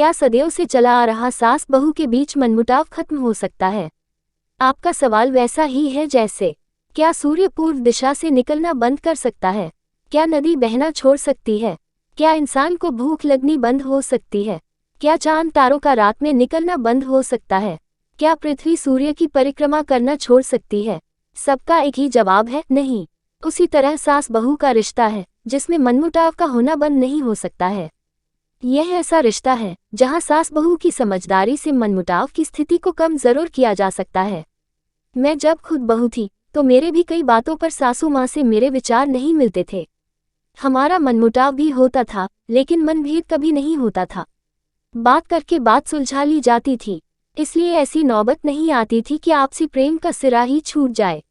क्या सदियों से चला आ रहा सास बहू के बीच मनमुटाव खत्म हो सकता है? आपका सवाल वैसा ही है जैसे, क्या सूर्य पूर्व दिशा से निकलना बंद कर सकता है? क्या नदी बहना छोड़ सकती है? क्या इंसान को भूख लगनी बंद हो सकती है? क्या चांद तारों का रात में निकलना बंद हो सकता है? क्या पृथ्वी सूर्य की परिक्रमा करना छोड़ सकती है? सबका एक ही जवाब है, नहीं। उसी तरह सास बहू का रिश्ता है जिसमें मनमुटाव का होना बंद नहीं हो सकता है। यह ऐसा रिश्ता है जहां सास बहू की समझदारी से मनमुटाव की स्थिति को कम जरूर किया जा सकता है। मैं जब खुद बहू थी तो मेरे भी कई बातों पर सासू माँ से मेरे विचार नहीं मिलते थे। हमारा मनमुटाव भी होता था, लेकिन मनभेद कभी नहीं होता था। बात करके बात सुलझा ली जाती थी, इसलिए ऐसी नौबत नहीं आती थी कि आपसी प्रेम का सिरा ही छूट जाए।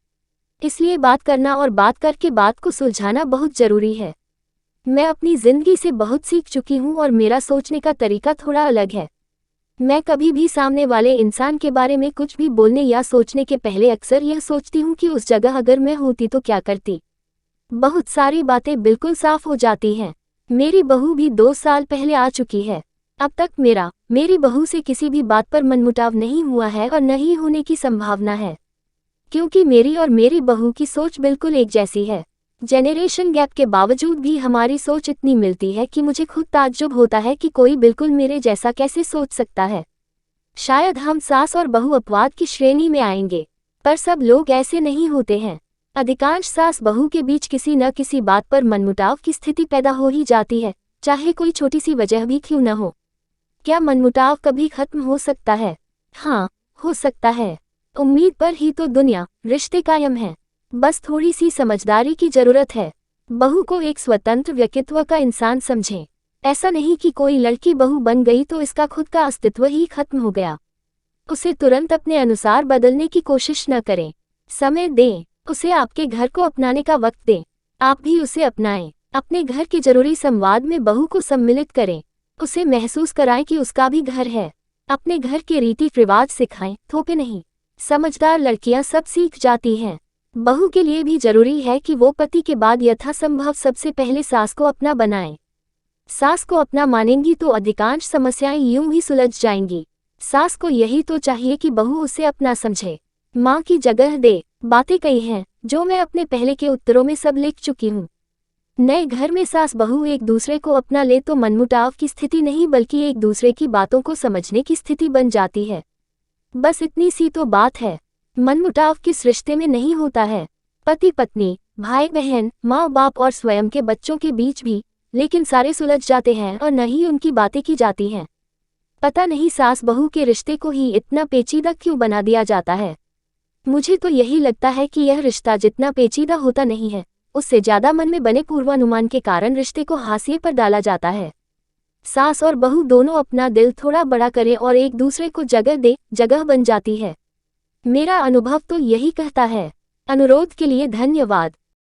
इसलिए बात करना और बात करके बात को सुलझाना बहुत जरूरी है। मैं अपनी जिंदगी से बहुत सीख चुकी हूँ और मेरा सोचने का तरीका थोड़ा अलग है। मैं कभी भी सामने वाले इंसान के बारे में कुछ भी बोलने या सोचने के पहले अक्सर यह सोचती हूँ कि उस जगह अगर मैं होती तो क्या करती। बहुत सारी बातें बिल्कुल साफ हो जाती हैं। मेरी बहू भी 2 साल पहले आ चुकी है। अब तक मेरी बहू से किसी भी बात पर मनमुटाव नहीं हुआ है और न ही होने की संभावना है, क्योंकि मेरी और मेरी बहू की सोच बिल्कुल एक जैसी है। जेनरेशन गैप के बावजूद भी हमारी सोच इतनी मिलती है कि मुझे खुद ताज्जुब होता है कि कोई बिल्कुल मेरे जैसा कैसे सोच सकता है। शायद हम सास और बहू अपवाद की श्रेणी में आएंगे, पर सब लोग ऐसे नहीं होते हैं। अधिकांश सास बहू के बीच किसी न किसी बात पर मनमुटाव की स्थिति पैदा हो ही जाती है, चाहे कोई छोटी सी वजह भी क्यों न हो। क्या मनमुटाव कभी खत्म हो सकता है? हाँ, हो सकता है। उम्मीद पर ही तो दुनिया, रिश्ते कायम हैं। बस थोड़ी सी समझदारी की जरूरत है। बहू को एक स्वतंत्र व्यक्तित्व का इंसान समझें। ऐसा नहीं कि कोई लड़की बहू बन गई तो इसका खुद का अस्तित्व ही खत्म हो गया। उसे तुरंत अपने अनुसार बदलने की कोशिश न करें। समय दें, उसे आपके घर को अपनाने का वक्त दें। आप भी उसे अपनाएं। अपने घर के जरूरी संवाद में बहू को सम्मिलित करें। उसे महसूस कराएं कि उसका भी घर है। अपने घर के रीति रिवाज सिखाएं, थोपे नहीं। समझदार लड़कियां सब सीख जाती हैं। बहू के लिए भी जरूरी है कि वो पति के बाद यथासंभव सबसे पहले सास को अपना बनाएं। सास को अपना मानेंगी तो अधिकांश समस्याएं यूं ही सुलझ जाएंगी। सास को यही तो चाहिए कि बहू उसे अपना समझे, माँ की जगह दे। बातें कई हैं जो मैं अपने पहले के उत्तरों में सब लिख चुकी हूँ। नए घर में सास बहू एक दूसरे को अपना ले तो मनमुटाव की स्थिति नहीं बल्कि एक दूसरे की बातों को समझने की स्थिति बन जाती है। बस इतनी सी तो बात है। मनमुटाव किस रिश्ते में नहीं होता है? पति पत्नी, भाई बहन, माँ बाप और स्वयं के बच्चों के बीच भी, लेकिन सारे सुलझ जाते हैं और न ही उनकी बातें की जाती हैं। पता नहीं सास बहू के रिश्ते को ही इतना पेचीदा क्यों बना दिया जाता है। मुझे तो यही लगता है कि यह रिश्ता जितना पेचीदा होता नहीं है, उससे ज्यादा मन में बने पूर्वानुमान के कारण रिश्ते को हाशिए पर डाला जाता है। सास और बहू दोनों अपना दिल थोड़ा बड़ा करें और एक दूसरे को जगह दे, जगह बन जाती है। मेरा अनुभव तो यही कहता है। अनुरोध के लिए धन्यवाद।